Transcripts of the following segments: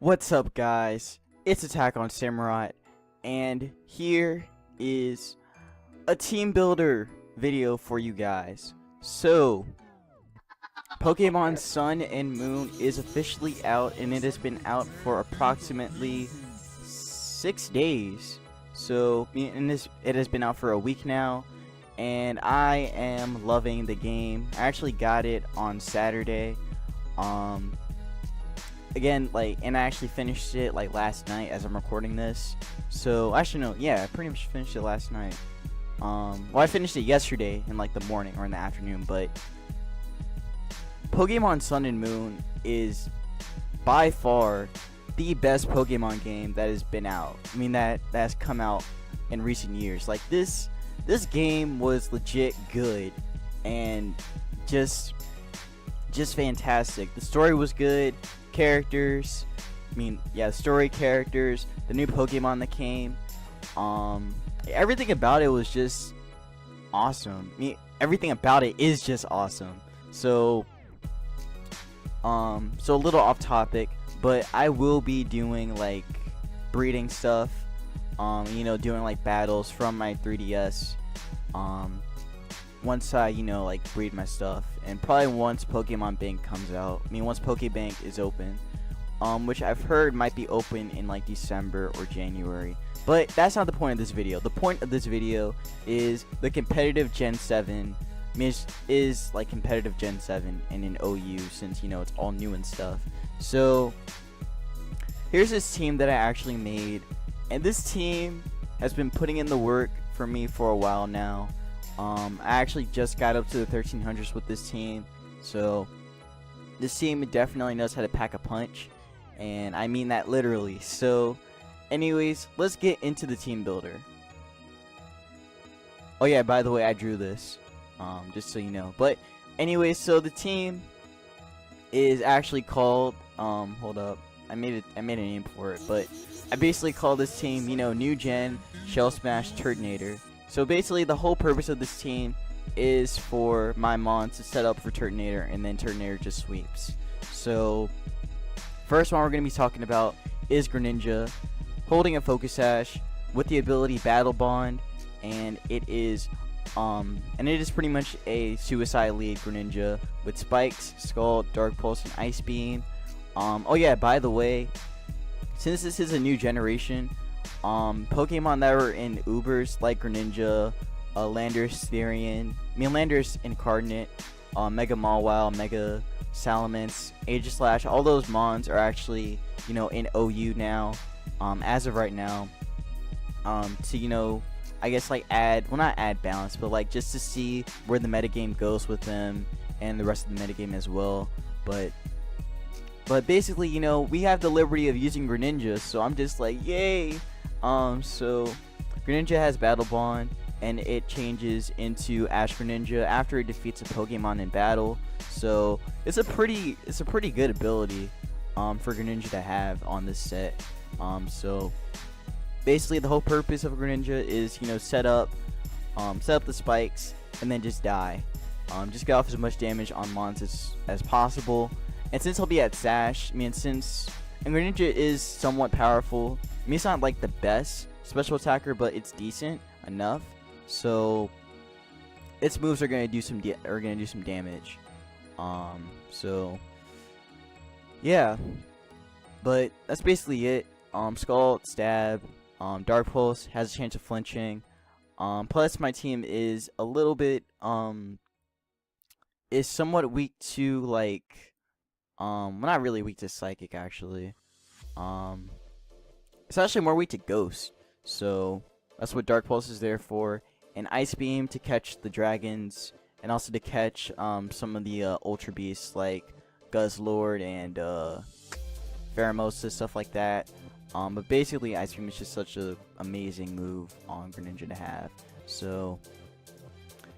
What's up, guys? It's Attack on Samurai, and here is a team builder video for you guys. So, Pokemon Sun and Moon is officially out, and it has been out for approximately 6 days. So, it has been out for a week now, and I am loving the game. I actually got it on Saturday. Again, and I actually finished it last night as I'm recording this. So actually no, yeah, I pretty much finished it last night. Well, I finished it yesterday in the morning or in the afternoon. But Pokemon Sun and Moon is by far the best Pokemon game that has been out. I mean that has come out in recent years. This game was legit good and just fantastic. The story was good. Characters, story, characters, the new Pokemon that came, everything about it was just awesome. Everything about it is just awesome. So a little off topic, but I will be doing breeding stuff, doing battles from my 3DS, once I breed my stuff, and probably once Pokemon Bank comes out. Once Pokebank is open, which I've heard might be open in December or January. But that's not the point of this video. The point of this video is the competitive Gen 7 is competitive Gen 7 and in OU, since it's all new and stuff. So here's this team that I actually made, and this team has been putting in the work for me for a while now. I actually just got up to the 1300s with this team, so this team definitely knows how to pack a punch, and I mean that literally. So anyways, let's get into the team builder. Oh yeah, by the way, I drew this, just so you know. But anyways, so the team is actually called, hold up, I made a name for it, but I basically call this team, New Gen Shell Smash Turtonator. So basically, the whole purpose of this team is for my mons to set up for Turtonator, and then Turtonator just sweeps. So first one we're going to be talking about is Greninja, holding a Focus Sash with the ability Battle Bond, and it is pretty much a suicide lead Greninja with Spikes, Scald, Dark Pulse, and Ice Beam. Oh yeah, by the way, since this is a new generation, Pokemon that were in Ubers like Greninja, Landorus Therian, Landorus Incarnate, Mega Mawile, Mega Salamence, Aegislash, all those mons are actually, in OU now, as of right now, to, I guess not add balance, but just to see where the metagame goes with them and the rest of the metagame as well. But basically, we have the liberty of using Greninja, so I'm just yay. So Greninja has Battle Bond, and it changes into Ash Greninja after it defeats a Pokemon in battle. So it's a pretty good ability for Greninja to have on this set. So basically, the whole purpose of Greninja is set up the spikes and then just die. Just get off as much damage on mons as possible. And since he'll be at Sash, and Greninja is somewhat powerful. It's not the best special attacker, but it's decent enough. So its moves are gonna do some damage. So yeah, but that's basically it. Scald, Stab, Dark Pulse has a chance of flinching. Plus my team is a little bit is somewhat weak to not really weak to Psychic actually. It's actually more weak to Ghost, so that's what Dark Pulse is there for. And Ice Beam to catch the dragons, and also to catch some of the Ultra Beasts like Guzzlord and Pheromosa, stuff like that. But basically, Ice Beam is just such an amazing move on Greninja to have. So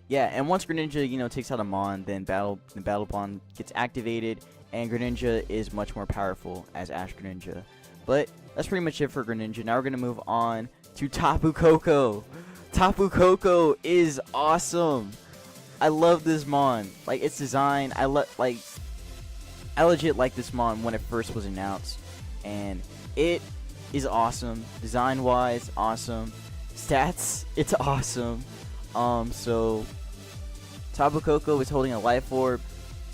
yeah, and once Greninja takes out a Mon, then the Battle Bond gets activated, and Greninja is much more powerful as Ash Greninja. But that's pretty much it for Greninja. Now we're going to move on to Tapu Koko. Tapu Koko is awesome. I love this mon. Its design, I legit like this mon when it first was announced. and it is awesome. Design wise, awesome. Stats, it's awesome. So Tapu Koko is holding a life orb,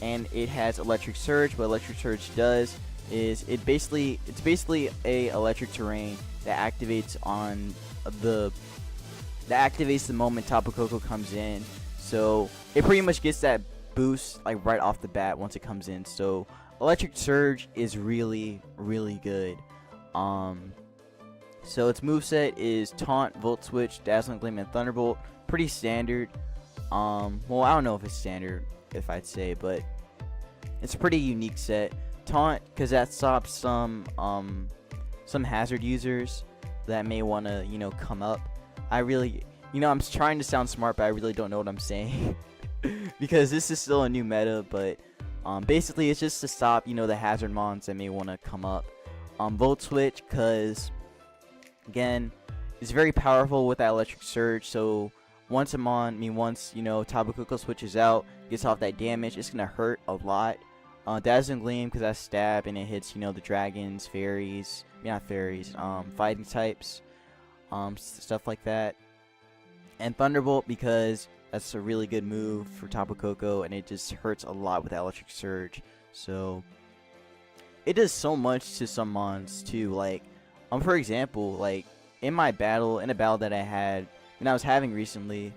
and it has electric surge. What electric surge does is it's basically a electric terrain that activates the moment Tapu Koko comes in. So it pretty much gets that boost like right off the bat once it comes in. So electric surge is really good. So its moveset is Taunt, Volt Switch, Dazzling Gleam, and Thunderbolt. Pretty standard. Well, I don't know if it's standard, if I'd say, but it's a pretty unique set. Taunt, because that stops some hazard users that may want to, come up. I'm trying to sound smart, but I really don't know what I'm saying. Because this is still a new meta, but basically it's just to stop, the hazard mons that may want to come up. Volt Switch, because again, it's very powerful with that electric surge. So once Tapu Koko switches out, gets off that damage, it's gonna hurt a lot. Dazzling Gleam, because that's stab and it hits, the dragons, fairies, not fairies, fighting types, stuff like that. And Thunderbolt, because that's a really good move for Tapu Koko, and it just hurts a lot with that electric surge. So it does so much to some mons too. Like, for example, like in a battle that I had, I was having recently,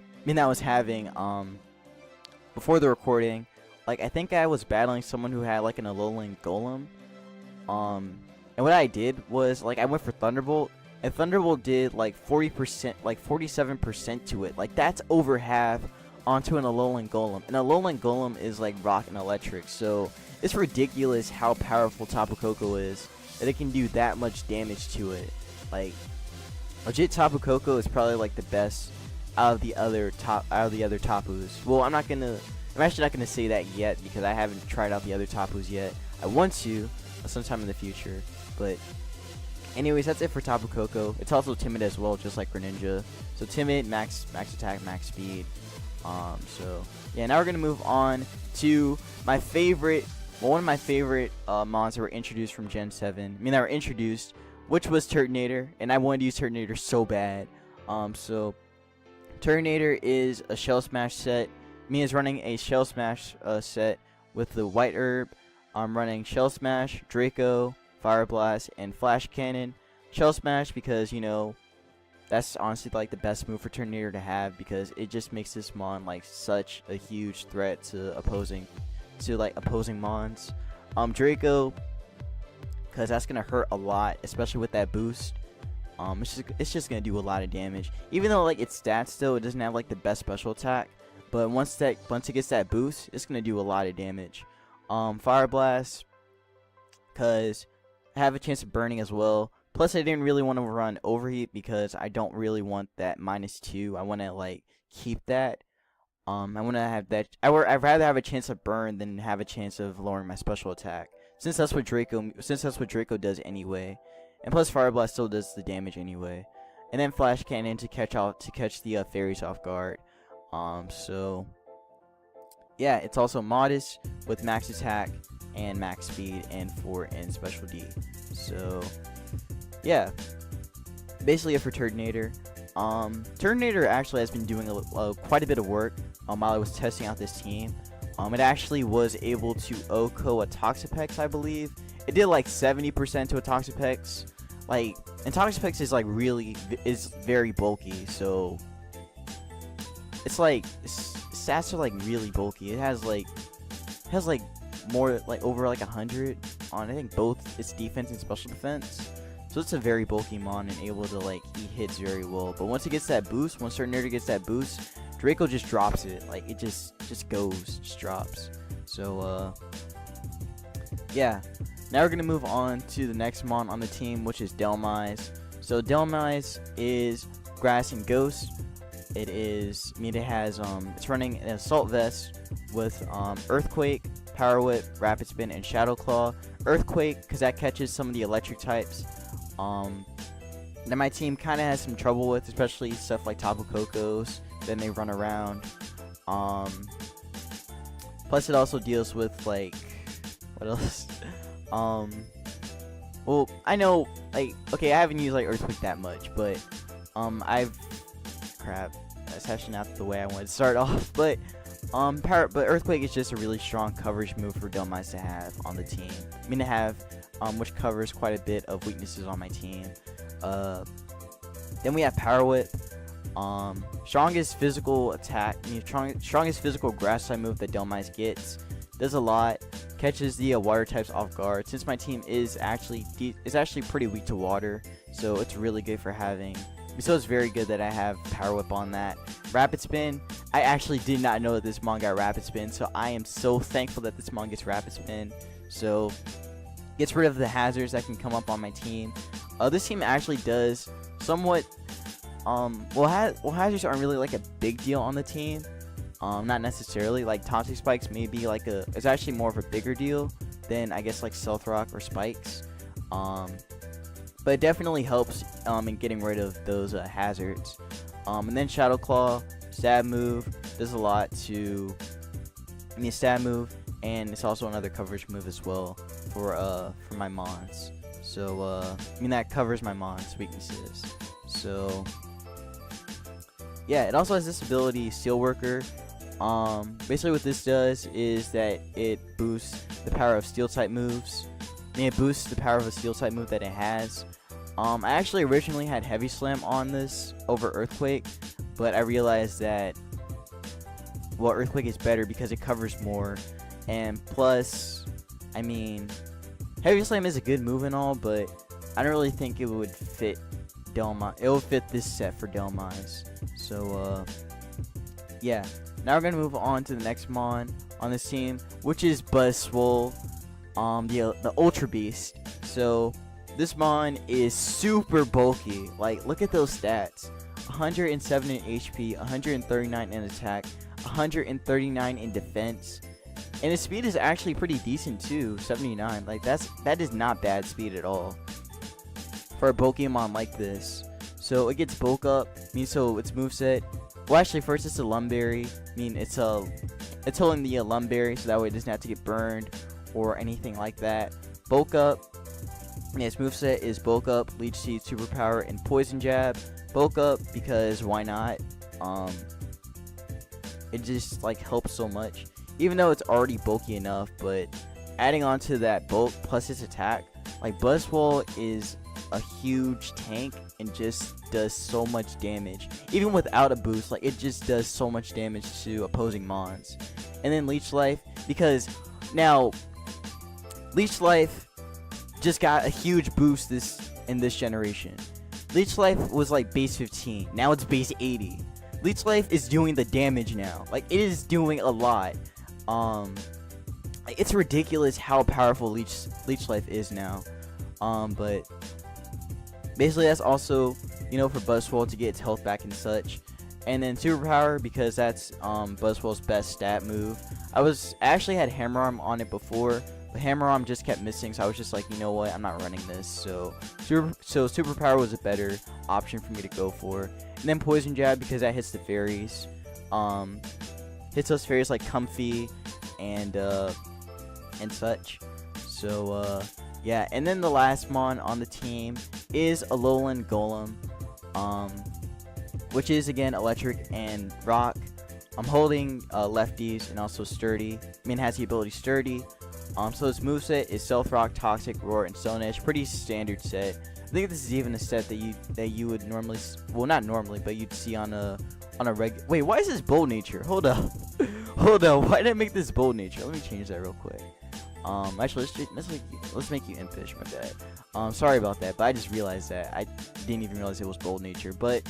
before the recording, like I think I was battling someone who had like an Alolan Golem, and what I did was like I went for Thunderbolt, and Thunderbolt did like 40%, like 47% to it. Like that's over half onto an Alolan Golem. And Alolan Golem is like rock and electric, so it's ridiculous how powerful Tapu Koko is that it can do that much damage to it. Like legit, Tapu Koko is probably like the best out of the other Tapus. Well, I'm actually not gonna say that yet because I haven't tried out the other Tapus yet. I want to sometime in the future, but anyways, that's it for Tapu Koko. It's also timid as well, just like Greninja. So timid, max attack, max speed. So yeah, now we're gonna move on to my favorite, one of my favorite mons that were introduced from Gen 7. That were introduced, which was Turtonator, and I wanted to use Turtonator so bad. So Turtonator is a Shell Smash set. Me is running a Shell Smash set with the White Herb. I'm running Shell Smash, Draco, Fire Blast, and Flash Cannon. Shell Smash because, that's honestly like the best move for Turtonator to have, because it just makes this mon like such a huge threat to opposing mons. Draco, because that's gonna hurt a lot, especially with that boost. It's just gonna do a lot of damage. Even though like its stats still, it doesn't have like the best special attack, but once it gets that boost, it's gonna do a lot of damage. Fire Blast, because I have a chance of burning as well. Plus, I didn't really want to run Overheat because I don't really want that -2. I want to like keep that. I want to have that. I'd rather have a chance of burn than have a chance of lowering my special attack, since that's what Draco does anyway. And plus, Fire Blast still does the damage anyway. And then Flash Cannon to catch the fairies off guard. So yeah, it's also modest with max attack and max speed and 4 in special D. So yeah, basically it for Turtonator. Turtonator actually has been doing quite a bit of work while I was testing out this team. It actually was able to OHKO a Toxapex, I believe. It did like 70% to a Toxapex. Like, and Toxapex is very bulky, so it's like stats are like really bulky. It has like more like over like 100 on I think both its defense and special defense. So it's a very bulky mon and able to like eat hits very well. But once it gets that boost, once Turtonator gets that boost, Draco just drops it. Like it just drops. So yeah. Now we're gonna move on to the next mon on the team, which is Dhelmise. So Dhelmise is Grass and Ghost. It's running an Assault Vest with Earthquake, Power Whip, Rapid Spin, and Shadow Claw. Earthquake, because that catches some of the electric types. That my team kind of has some trouble with, especially stuff like Tapu Kokos. Then they run around. Plus, it also deals with like what else? well, I know, like, okay, I haven't used like Earthquake that much, but crap, that's actually not the way I wanted to start off, but Earthquake is just a really strong coverage move for Dhelmise to have on the team. I mean to have, which covers quite a bit of weaknesses on my team. Then we have Power Whip. Strongest physical attack, strongest physical grass type move that Dhelmise gets. Does a lot. Catches the water types off guard. Since my team is actually pretty weak to water, so it's really good for having. So it's very good that I have Power Whip on that. Rapid Spin. I actually did not know that this mon got Rapid Spin, so I am so thankful that this mon gets Rapid Spin. So gets rid of the hazards that can come up on my team. This team actually does somewhat. Well, hazards aren't really like a big deal on the team. Not necessarily. Like Toxic Spikes may be like it's actually more of a bigger deal than I guess like Stealth Rock or Spikes. But it definitely helps in getting rid of those hazards. And then Shadow Claw, stab move, does a lot to. I mean, stab move, and it's also another coverage move as well for my mons. So I mean that covers my mons weaknesses. So yeah, it also has this ability, Steelworker. Basically what this does is that it boosts the power of steel type moves. I mean, it boosts the power of a steel type move that it has. I actually originally had Heavy Slam on this over Earthquake, but I realized that, well, Earthquake is better because it covers more, and plus, I mean, Heavy Slam is a good move and all, but I don't really think it would fit Dhelmise. It will fit this set for Dhelmise. So yeah. Now we're gonna move on to the next mon on this team, which is Buzzwole, the Ultra Beast. So this mon is super bulky. Like, look at those stats: 107 in HP, 139 in attack, 139 in defense, and his speed is actually pretty decent too, 79. Like that is not bad speed at all for a bulky mon like this. So it gets bulk up, so its moveset. Well, actually, first it's a Lumberry. I mean, it's holding the Lumberry, so that way it doesn't have to get burned or anything like that. Bulk up. And its moveset is bulk up, Leech Seed, Superpower, and Poison Jab. Bulk up because why not? It just like helps so much, even though it's already bulky enough. But adding on to that bulk plus its attack, like Buzzwole is a huge tank and just does so much damage. Even without a boost, like it just does so much damage to opposing mons. And then Leech Life, because now Leech Life just got a huge boost in this generation. Leech Life was like base 15, now it's base 80. Leech Life is doing the damage now. Like, it is doing a lot. It's ridiculous how powerful Leech Life is now. But basically that's also, for Buzzwole to get its health back and such. And then Superpower, because that's Buzzwole's best stat move. I actually had Hammer Arm on it before, but Hammer Arm just kept missing, so I was just like, you know what, I'm not running this. So Superpower was a better option for me to go for. And then Poison Jab, because that hits the fairies. Hits those fairies like Comfy and such. So yeah, and then the last mon on the team is Alolan Golem, which is again electric and rock. I'm holding lefties and also sturdy. I mean, it has the ability sturdy. So its moveset is Stealth Rock, Toxic, Roar, and Stone Edge. Pretty standard set. I think this is even a set that you would normally, well, not normally, but you'd see on a Wait, why is this Bold Nature? Hold up. Hold up. Why did I make this Bold Nature? Let me change that real quick. Actually, let's make you Impish, my bad. Sorry about that, but I just realized that. I didn't even realize it was Bold Nature, but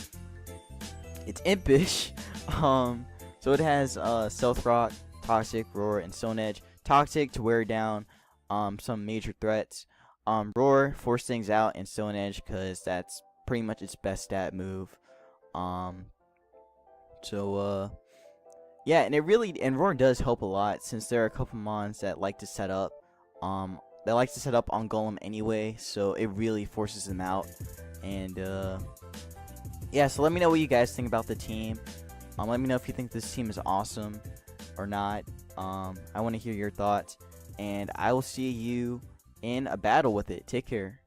it's Impish. So it has Stealth Rock, Toxic, Roar, and Stone Edge. Toxic to wear down some major threats. Roar, force things out, and Stone Edge, because that's pretty much its best stat move. Yeah, and Roar does help a lot, since there are a couple mons that like to set up. On Golem anyway, so it really forces them out. And yeah, so let me know what you guys think about the team. Let me know if you think this team is awesome or not. I want to hear your thoughts, and I will see you in a battle with it. Take care.